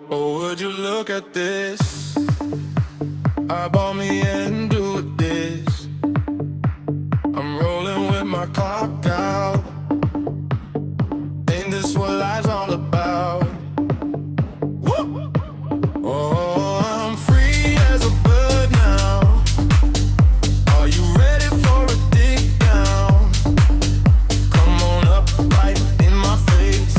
Oh, would you look at this? Eyeball me and do this. I'm rolling with my clock out. Ain't this what life's all about? Woo! Oh, I'm free as a bird now. Are you ready for a dig down? Come on up right in my face.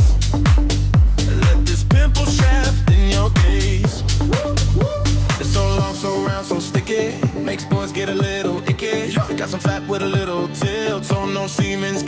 Let this pimple shaft in your gaze. It's so long, so round, so sticky. Makes boys get a little icky. Got some fat with a little tilt, so no semen's